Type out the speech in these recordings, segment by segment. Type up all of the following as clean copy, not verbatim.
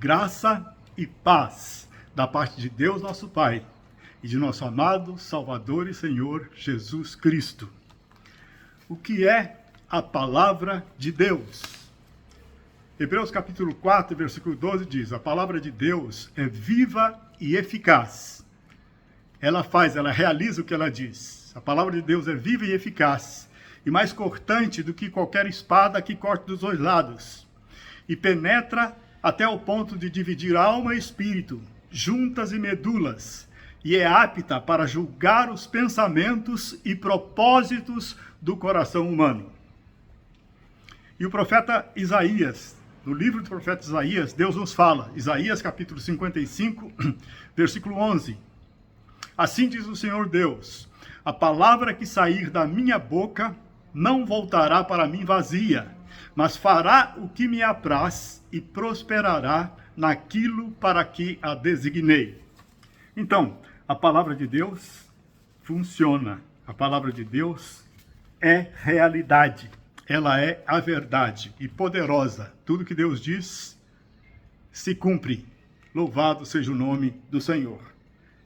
Graça e paz da parte de Deus nosso Pai e de nosso amado Salvador e Senhor Jesus Cristo. O que é a palavra de Deus? Hebreus capítulo 4, versículo 12 diz: a palavra de Deus é viva e eficaz. Ela realiza o que ela diz. A palavra de Deus é viva e eficaz, e mais cortante do que qualquer espada que corte dos dois lados, e penetra até o ponto de dividir alma e espírito, juntas e medulas, e é apta para julgar os pensamentos e propósitos do coração humano. E o profeta Isaías, no livro do profeta Isaías, Deus nos fala, Isaías capítulo 55, versículo 11. Assim diz o Senhor Deus: a palavra que sair da minha boca não voltará para mim vazia, mas fará o que me apraz e prosperará naquilo para que a designei. Então, a palavra de Deus funciona. A palavra de Deus é realidade. Ela é a verdade e poderosa. Tudo que Deus diz se cumpre. Louvado seja o nome do Senhor.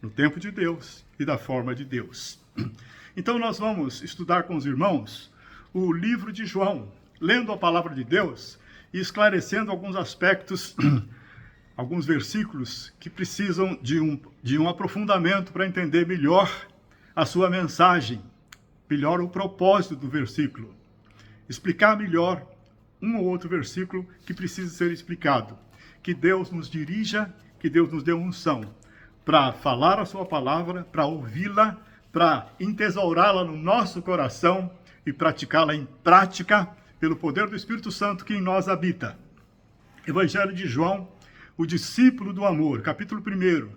No tempo de Deus e da forma de Deus. Então nós vamos estudar com os irmãos o livro de João, lendo a palavra de Deus e esclarecendo alguns aspectos, alguns versículos que precisam de um aprofundamento para entender melhor a sua mensagem, melhor o propósito do versículo. Explicar melhor um ou outro versículo que precisa ser explicado. Que Deus nos dirija, que Deus nos dê unção para falar a sua palavra, para ouvi-la, para entesourá-la no nosso coração e praticá-la em prática pelo poder do Espírito Santo que em nós habita. Evangelho de João, o discípulo do amor, capítulo 1.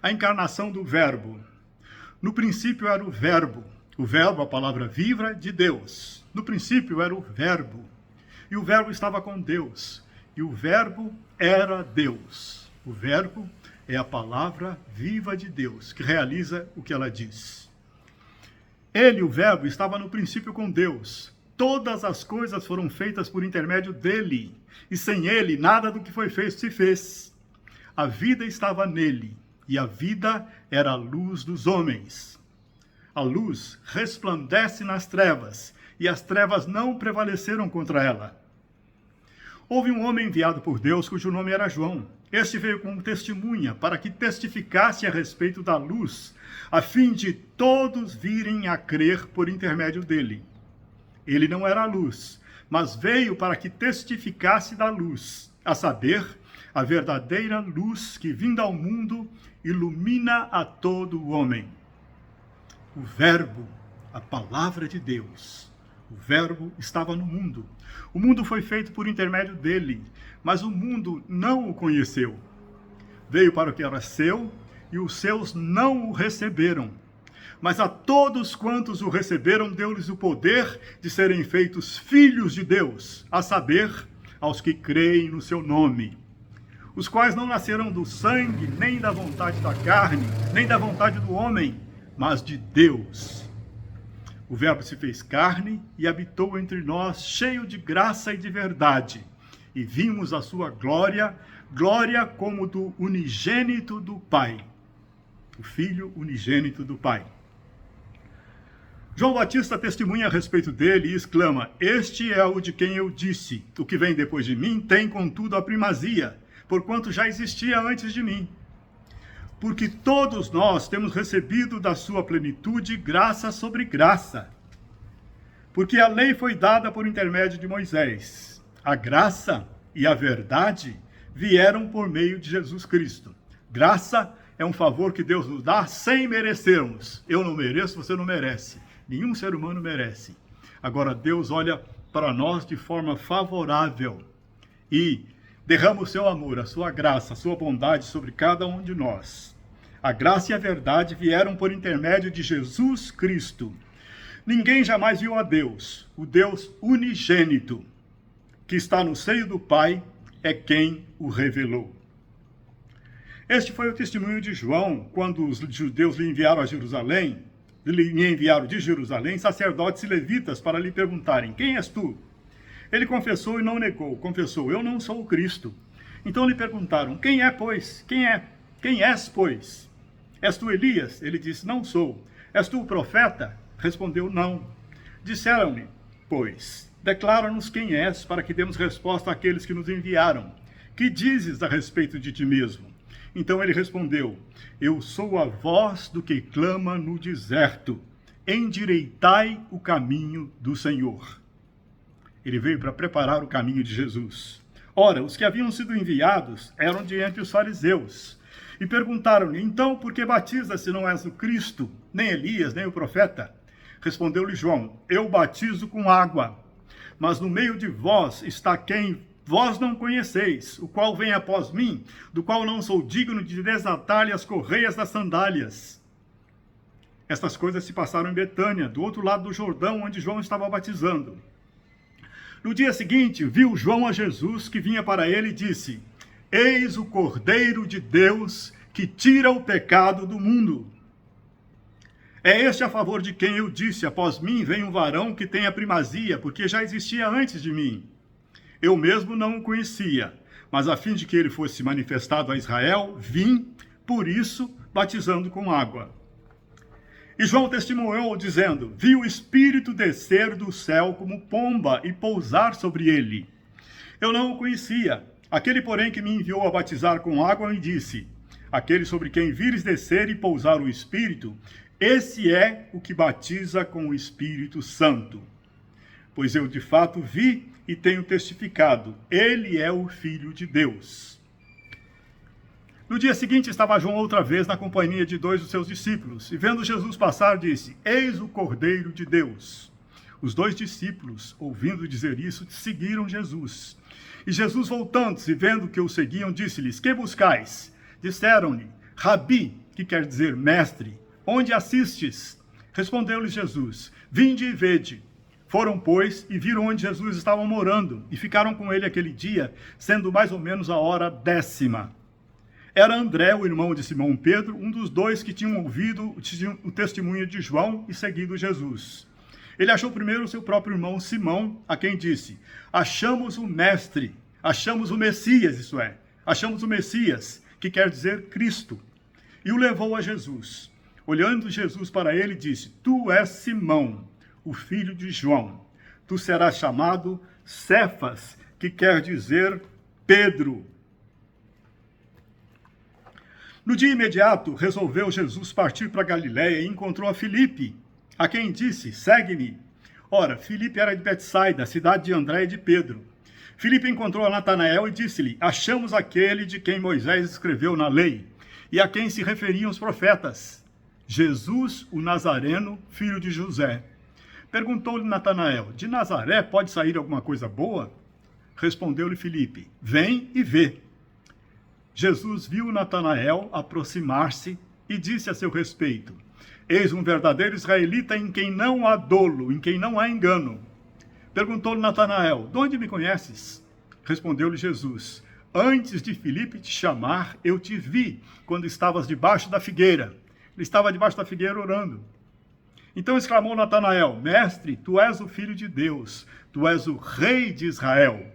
A encarnação do Verbo. No princípio era o Verbo, a palavra viva de Deus. No princípio era o Verbo, e o Verbo estava com Deus, e o Verbo era Deus. O Verbo é a palavra viva de Deus, que realiza o que ela diz. Ele, o Verbo, estava no princípio com Deus. Todas as coisas foram feitas por intermédio dele, e sem ele nada do que foi feito se fez. A vida estava nele, e a vida era a luz dos homens. A luz resplandece nas trevas, e as trevas não prevaleceram contra ela. Houve um homem enviado por Deus, cujo nome era João. Este veio como testemunha, para que testificasse a respeito da luz, a fim de todos virem a crer por intermédio dele. Ele não era a luz, mas veio para que testificasse da luz, a saber, a verdadeira luz que, vinda ao mundo, ilumina a todo o homem. O Verbo, a palavra de Deus. O Verbo estava no mundo. O mundo foi feito por intermédio dele, mas o mundo não o conheceu. Veio para o que era seu, e os seus não o receberam. Mas a todos quantos o receberam, deu-lhes o poder de serem feitos filhos de Deus, a saber, aos que creem no seu nome. Os quais não nasceram do sangue, nem da vontade da carne, nem da vontade do homem, mas de Deus. O Verbo se fez carne e habitou entre nós, cheio de graça e de verdade. E vimos a sua glória, glória como do unigênito do Pai. O Filho unigênito do Pai. João Batista testemunha a respeito dele e exclama: este é o de quem eu disse, o que vem depois de mim tem contudo a primazia, porquanto já existia antes de mim. Porque todos nós temos recebido da sua plenitude graça sobre graça. Porque a lei foi dada por intermédio de Moisés. A graça e a verdade vieram por meio de Jesus Cristo. Graça é um favor que Deus nos dá sem merecermos. Eu não mereço, você não merece. Nenhum ser humano merece. Agora Deus olha para nós de forma favorável e derrama o seu amor, a sua graça, a sua bondade sobre cada um de nós. A graça e a verdade vieram por intermédio de Jesus Cristo. Ninguém jamais viu a Deus, o Deus unigênito, que está no seio do Pai, é quem o revelou. Este foi o testemunho de João, quando os judeus lhe enviaram a Jerusalém, lhe enviaram de Jerusalém sacerdotes e levitas para lhe perguntarem: quem és tu? Ele confessou e não negou, confessou: eu não sou o Cristo. Então lhe perguntaram: quem é, pois? Quem és, pois? És tu Elias? Ele disse: não sou. És tu o profeta? Respondeu: não. Disseram-lhe, pois, declara-nos quem és, para que demos resposta àqueles que nos enviaram. Que dizes a respeito de ti mesmo? Então ele respondeu: eu sou a voz do que clama no deserto. Endireitai o caminho do Senhor. Ele veio para preparar o caminho de Jesus. Ora, os que haviam sido enviados eram de entre os fariseus. E perguntaram-lhe: então, por que batiza se não és o Cristo, nem Elias, nem o profeta? Respondeu-lhe João: eu batizo com água, mas no meio de vós está quem vós não conheceis, o qual vem após mim, do qual não sou digno de desatar-lhe as correias das sandálias. Estas coisas se passaram em Betânia, do outro lado do Jordão, onde João estava batizando. No dia seguinte, viu João a Jesus, que vinha para ele, e disse: eis o Cordeiro de Deus, que tira o pecado do mundo. É este a favor de quem eu disse: após mim vem um varão que tem a primazia, porque já existia antes de mim. Eu mesmo não o conhecia, mas a fim de que ele fosse manifestado a Israel, vim, por isso, batizando com água. E João testemunhou, dizendo: vi o Espírito descer do céu como pomba e pousar sobre ele. Eu não o conhecia. Aquele, porém, que me enviou a batizar com água, me disse: aquele sobre quem vires descer e pousar o Espírito, esse é o que batiza com o Espírito Santo. Pois eu de fato vi e tenho testificado: ele é o Filho de Deus. No dia seguinte estava João outra vez na companhia de 2 dos seus discípulos, e vendo Jesus passar, disse: eis o Cordeiro de Deus. Os 2 discípulos, ouvindo dizer isso, seguiram Jesus. E Jesus, voltando-se e vendo que o seguiam, disse-lhes: que buscais? Disseram-lhe: Rabi, que quer dizer mestre, onde assistes? Respondeu-lhes Jesus: vinde e vede. Foram, pois, e viram onde Jesus estava morando, e ficaram com ele aquele dia, sendo mais ou menos a hora 10ª. Era André, o irmão de Simão Pedro, um dos 2 que tinham ouvido o testemunho de João e seguido Jesus. Ele achou primeiro o seu próprio irmão Simão, a quem disse: achamos o Mestre, achamos o Messias, isso é, achamos o Messias, que quer dizer Cristo. E o levou a Jesus. Olhando Jesus para ele, disse: tu és Simão, o filho de João. Tu serás chamado Cefas, que quer dizer Pedro. No dia imediato, resolveu Jesus partir para Galiléia e encontrou a Filipe, a quem disse: segue-me. Ora, Filipe era de Betsaida, cidade de André e de Pedro. Filipe encontrou a Natanael e disse-lhe: achamos aquele de quem Moisés escreveu na lei, e a quem se referiam os profetas, Jesus, o Nazareno, filho de José. Perguntou-lhe Natanael: de Nazaré pode sair alguma coisa boa? Respondeu-lhe Filipe: vem e vê. Jesus viu Natanael aproximar-se e disse a seu respeito: eis um verdadeiro israelita em quem não há dolo, em quem não há engano. Perguntou-lhe Natanael: de onde me conheces? Respondeu-lhe Jesus: antes de Filipe te chamar, eu te vi, quando estavas debaixo da figueira. Ele estava debaixo da figueira orando. Então exclamou Natanael: mestre, tu és o Filho de Deus, tu és o Rei de Israel.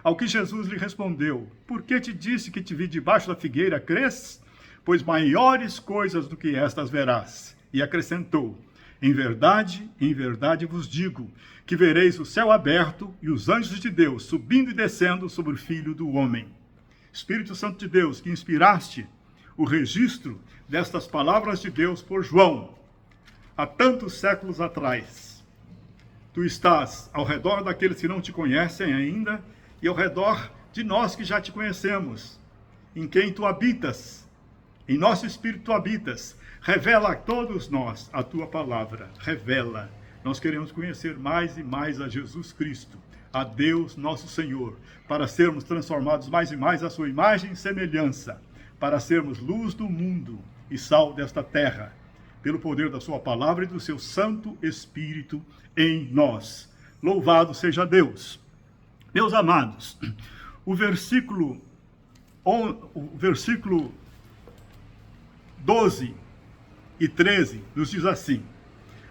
Ao que Jesus lhe respondeu: por que te disse que te vi debaixo da figueira, crês? Pois maiores coisas do que estas verás. E acrescentou: em verdade vos digo, que vereis o céu aberto e os anjos de Deus subindo e descendo sobre o Filho do Homem. Espírito Santo de Deus, que inspiraste o registro destas palavras de Deus por João, há tantos séculos atrás, tu estás ao redor daqueles que não te conhecem ainda, e ao redor de nós que já te conhecemos, em quem tu habitas, em nosso espírito tu habitas. Revela a todos nós a tua palavra, revela. Nós queremos conhecer mais e mais a Jesus Cristo, a Deus nosso Senhor, para sermos transformados mais e mais à sua imagem e semelhança, para sermos luz do mundo e sal desta terra, pelo poder da sua palavra e do seu Santo Espírito em nós. Louvado seja Deus. Meus amados, o versículo 12 e 13 nos diz assim: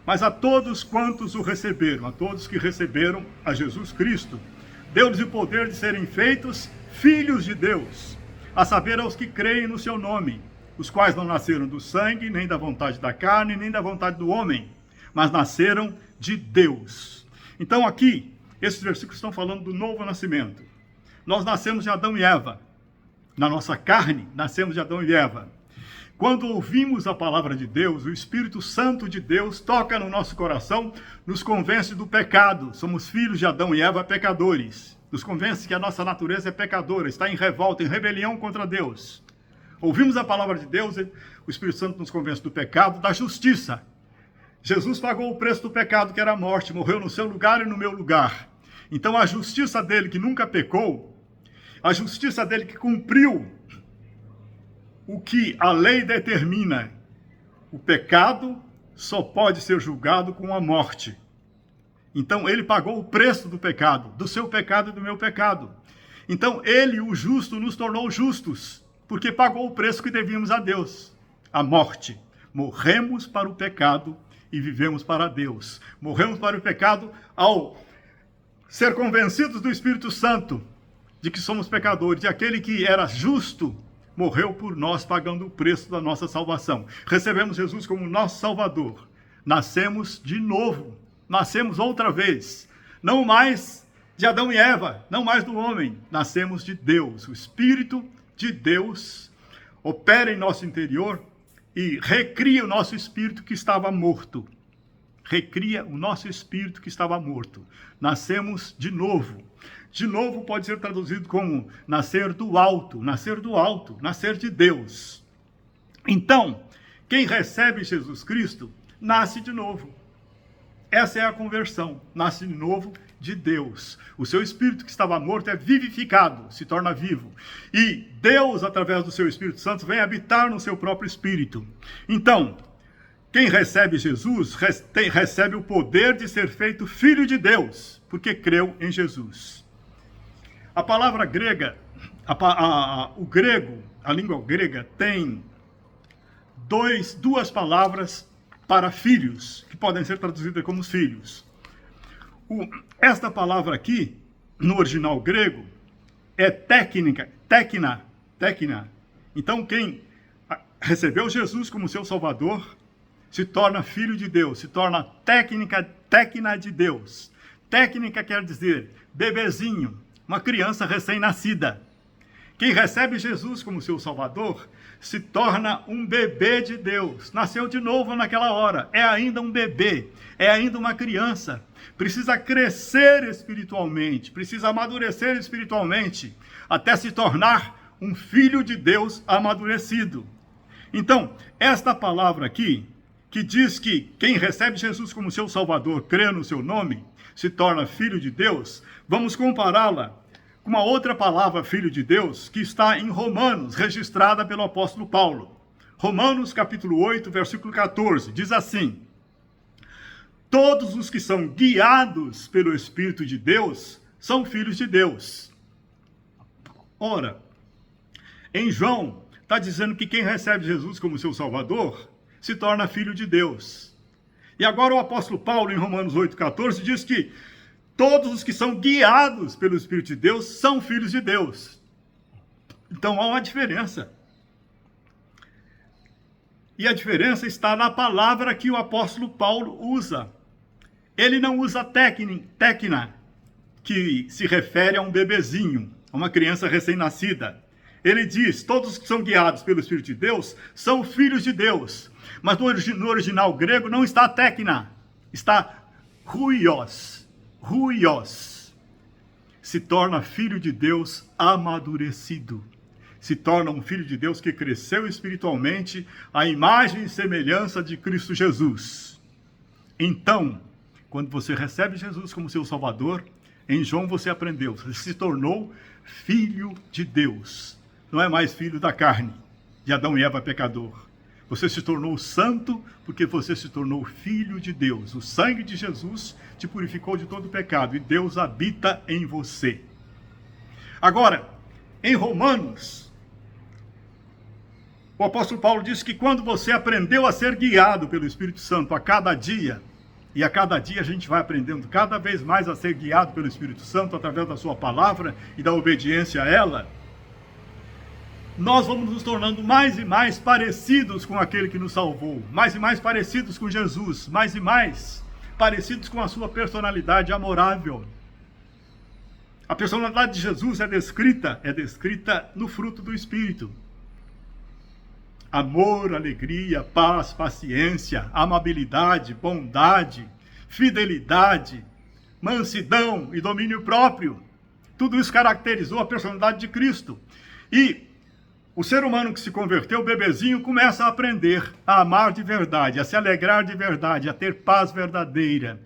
mas a todos quantos o receberam, a todos que receberam a Jesus Cristo, deu-lhes o poder de serem feitos filhos de Deus, a saber, aos que creem no seu nome, os quais não nasceram do sangue, nem da vontade da carne, nem da vontade do homem, mas nasceram de Deus. Então aqui, esses versículos estão falando do novo nascimento. Nós nascemos de Adão e Eva. Na nossa carne, nascemos de Adão e Eva. Quando ouvimos a palavra de Deus, o Espírito Santo de Deus toca no nosso coração, nos convence do pecado. Somos filhos de Adão e Eva, pecadores. Nos convence que a nossa natureza é pecadora, está em revolta, em rebelião contra Deus. Ouvimos a palavra de Deus, o Espírito Santo nos convence do pecado, da justiça. Jesus pagou o preço do pecado, que era a morte, morreu no seu lugar e no meu lugar. Então a justiça dele, que nunca pecou, a justiça dele que cumpriu o que a lei determina, o pecado só pode ser julgado com a morte. Então ele pagou o preço do pecado, do seu pecado e do meu pecado. Então ele, o justo, nos tornou justos, porque pagou o preço que devíamos a Deus, a morte. Morremos para o pecado e vivemos para Deus. Morremos para o pecado ao ser convencidos do Espírito Santo de que somos pecadores, e aquele que era justo morreu por nós, pagando o preço da nossa salvação. Recebemos Jesus como nosso Salvador. Nascemos de novo, nascemos outra vez, não mais de Adão e Eva, não mais do homem, nascemos de Deus. O Espírito de Deus opera em nosso interior e recria o nosso espírito que estava morto. Recria o nosso espírito que estava morto. Nascemos de novo. De novo pode ser traduzido como nascer do alto, nascer de Deus. Então, quem recebe Jesus Cristo, nasce de novo. Essa é a conversão, nasce de novo de Deus. O seu espírito que estava morto é vivificado, se torna vivo. E Deus, através do seu Espírito Santo, vem habitar no seu próprio espírito. Então, quem recebe Jesus, recebe o poder de ser feito filho de Deus, porque creu em Jesus. A palavra grega, o grego, a língua grega, tem duas palavras para filhos, que podem ser traduzidas como filhos. Esta palavra aqui, no original grego, é tekna. Então, quem recebeu Jesus como seu Salvador, se torna filho de Deus, se torna tekna de Deus. Técnica quer dizer bebezinho, uma criança recém-nascida. Quem recebe Jesus como seu Salvador se torna um bebê de Deus. Nasceu de novo naquela hora. É ainda um bebê, é ainda uma criança. Precisa crescer espiritualmente, precisa amadurecer espiritualmente, até se tornar um filho de Deus amadurecido. Então, esta palavra aqui, que diz que quem recebe Jesus como seu Salvador, crê no seu nome, se torna filho de Deus, vamos compará-la com uma outra palavra, filho de Deus, que está em Romanos, registrada pelo apóstolo Paulo. Romanos, capítulo 8, versículo 14, diz assim: todos os que são guiados pelo Espírito de Deus são filhos de Deus. Ora, em João, está dizendo que quem recebe Jesus como seu Salvador se torna filho de Deus. E agora o apóstolo Paulo, em Romanos 8,14, diz que todos os que são guiados pelo Espírito de Deus são filhos de Deus. Então há uma diferença. E a diferença está na palavra que o apóstolo Paulo usa. Ele não usa tekna, que se refere a um bebezinho, a uma criança recém-nascida. Ele diz, todos os que são guiados pelo Espírito de Deus são filhos de Deus. Mas no original grego não está tekna, está huios. Se torna filho de Deus amadurecido. Se torna um filho de Deus que cresceu espiritualmente à imagem e semelhança de Cristo Jesus. Então, quando você recebe Jesus como seu Salvador, em João você aprendeu, você se tornou filho de Deus. Não é mais filho da carne, de Adão e Eva pecador. Você se tornou santo porque você se tornou filho de Deus. O sangue de Jesus te purificou de todo pecado e Deus habita em você. Agora, em Romanos, o apóstolo Paulo diz que quando você aprendeu a ser guiado pelo Espírito Santo a cada dia, e a cada dia a gente vai aprendendo cada vez mais a ser guiado pelo Espírito Santo através da sua palavra e da obediência a ela, nós vamos nos tornando mais e mais parecidos com aquele que nos salvou, mais e mais parecidos com Jesus, mais e mais parecidos com a sua personalidade amorável. A personalidade de Jesus é descrita no fruto do Espírito. Amor, alegria, paz, paciência, amabilidade, bondade, fidelidade, mansidão e domínio próprio. Tudo isso caracterizou a personalidade de Cristo. E o ser humano que se converteu, o bebezinho, começa a aprender a amar de verdade, a se alegrar de verdade, a ter paz verdadeira,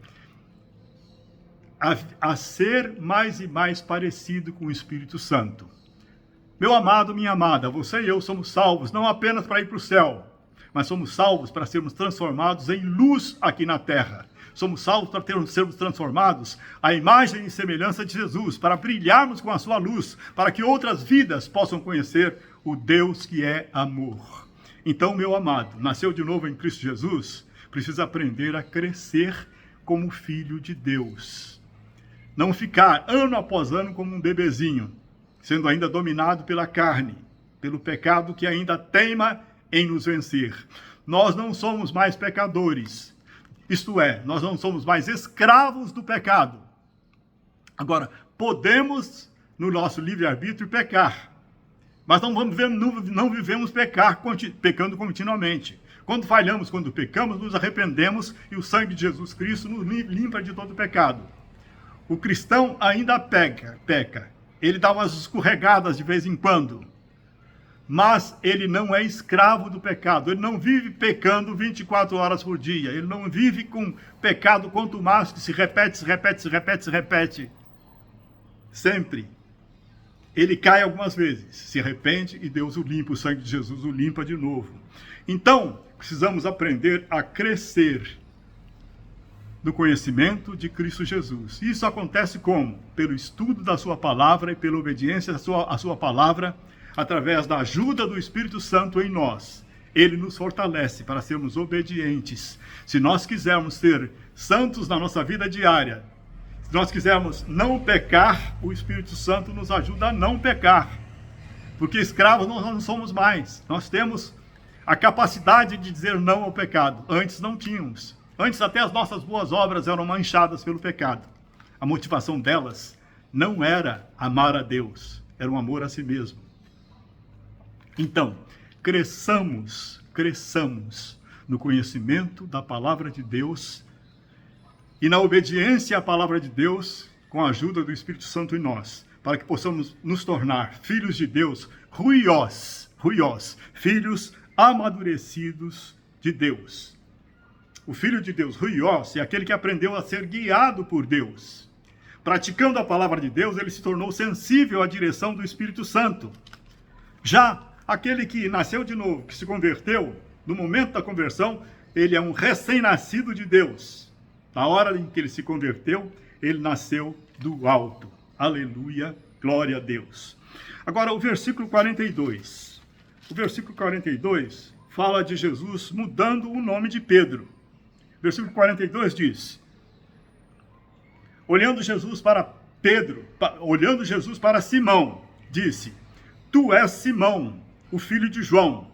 a ser mais e mais parecido com o Espírito Santo. Meu amado, minha amada, você e eu somos salvos não apenas para ir para o céu, mas somos salvos para sermos transformados em luz aqui na terra. Somos salvos para sermos transformados à imagem e semelhança de Jesus, para brilharmos com a sua luz, para que outras vidas possam conhecer o Deus que é amor. Então, meu amado, nasceu de novo em Cristo Jesus, precisa aprender a crescer como filho de Deus. Não ficar ano após ano como um bebezinho, sendo ainda dominado pela carne, pelo pecado que ainda teima em nos vencer. Nós não somos mais pecadores, isto é, nós não somos mais escravos do pecado. Agora, podemos, no nosso livre-arbítrio, pecar, mas não vivemos pecando continuamente. Quando falhamos, quando pecamos, nos arrependemos e o sangue de Jesus Cristo nos limpa de todo pecado. O cristão ainda peca. Ele dá umas escorregadas de vez em quando, mas ele não é escravo do pecado. Ele não vive pecando 24 horas por dia. Ele não vive com pecado contumaz que se repete. Sempre. Ele cai algumas vezes, se arrepende e Deus o limpa, o sangue de Jesus o limpa de novo. Então, precisamos aprender a crescer no conhecimento de Cristo Jesus. Isso acontece como? Pelo estudo da sua palavra e pela obediência à sua palavra, através da ajuda do Espírito Santo em nós. Ele nos fortalece para sermos obedientes. Se nós quisermos ser santos na nossa vida diária, se nós quisermos não pecar, o Espírito Santo nos ajuda a não pecar. Porque escravos nós não somos mais. Nós temos a capacidade de dizer não ao pecado. Antes não tínhamos. Antes até as nossas boas obras eram manchadas pelo pecado. A motivação delas não era amar a Deus, era um amor a si mesmo. Então, cresçamos no conhecimento da palavra de Deus e na obediência à palavra de Deus, com a ajuda do Espírito Santo em nós, para que possamos nos tornar filhos de Deus, ruiós, filhos amadurecidos de Deus. O filho de Deus, ruiós, é aquele que aprendeu a ser guiado por Deus. Praticando a palavra de Deus, ele se tornou sensível à direção do Espírito Santo. Já aquele que nasceu de novo, que se converteu, no momento da conversão, ele é um recém-nascido de Deus. Na hora em que ele se converteu, ele nasceu do alto. Aleluia, glória a Deus. Agora, o versículo 42. O versículo 42 fala de Jesus mudando o nome de Pedro. Versículo 42 diz: olhando Jesus para Simão, disse: tu és Simão, o filho de João.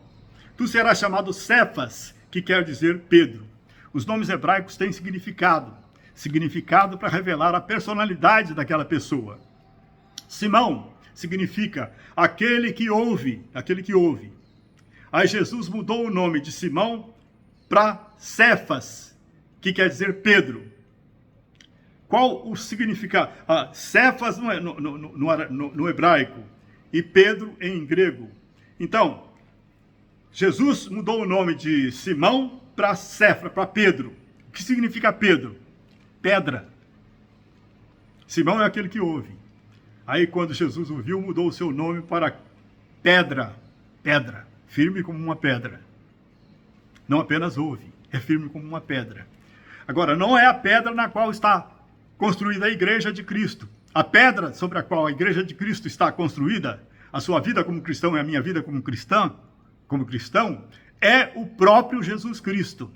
Tu serás chamado Cefas, que quer dizer Pedro. Os nomes hebraicos têm significado para revelar a personalidade daquela pessoa. Simão significa aquele que ouve. Aí Jesus mudou o nome de Simão para Cefas, que quer dizer Pedro. Qual o significado? Cefas no hebraico e Pedro em grego. Então, Jesus mudou o nome de Simão para Cefas, para Pedro. O que significa Pedro? Pedra. Simão é aquele que ouve. Aí, quando Jesus o viu, mudou o seu nome para Pedra. Pedra. Firme como uma pedra. Não apenas ouve, é firme como uma pedra. Agora, não é a pedra na qual está construída a igreja de Cristo. A pedra sobre a qual a igreja de Cristo está construída, a sua vida como cristão e a minha vida como cristão, é o próprio Jesus Cristo.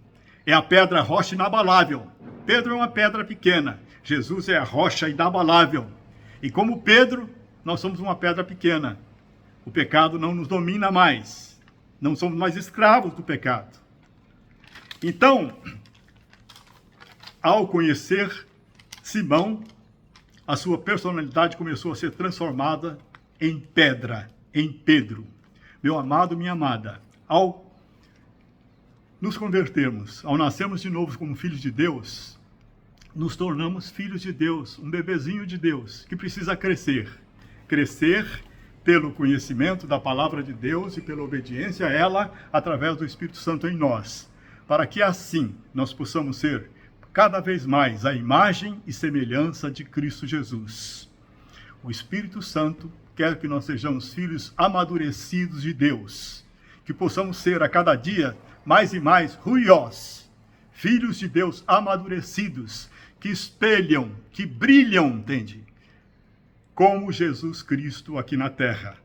É a pedra rocha inabalável, Pedro é uma pedra pequena, Jesus é a rocha inabalável. E como Pedro, nós somos uma pedra pequena. O pecado não nos domina mais. Não somos mais escravos do pecado. Então, ao conhecer Simão, a sua personalidade começou a ser transformada em pedra, em Pedro. Meu amado, minha amada, ao nos convertermos, ao nascermos de novo como filhos de Deus, nos tornamos filhos de Deus, um bebezinho de Deus, que precisa crescer. Crescer pelo conhecimento da palavra de Deus e pela obediência a ela, através do Espírito Santo em nós, para que assim nós possamos ser cada vez mais a imagem e semelhança de Cristo Jesus. O Espírito Santo quer que nós sejamos filhos amadurecidos de Deus, que possamos ser a cada dia mais e mais ruiós, filhos de Deus amadurecidos, que espelham, que brilham, entende? Como Jesus Cristo aqui na terra.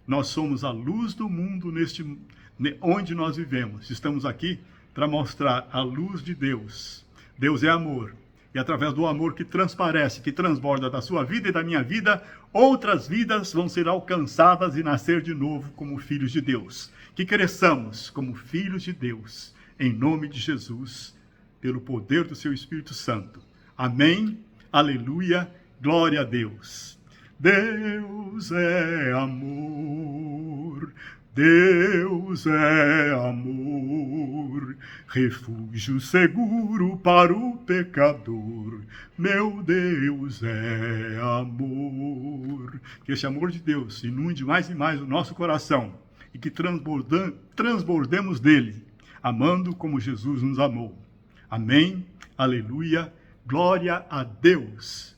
Nós somos a luz do mundo onde nós vivemos. Estamos aqui para mostrar a luz de Deus. Deus é amor. E através do amor que transparece, que transborda da sua vida e da minha vida, outras vidas vão ser alcançadas e nascer de novo como filhos de Deus. Que cresçamos como filhos de Deus, em nome de Jesus, pelo poder do seu Espírito Santo. Amém, aleluia, glória a Deus. Deus é amor, Deus é amor, refúgio seguro para o pecador. Meu Deus é amor. Que esse amor de Deus inunde mais e mais o nosso coração e que transbordemos dele, amando como Jesus nos amou. Amém, aleluia, glória a Deus.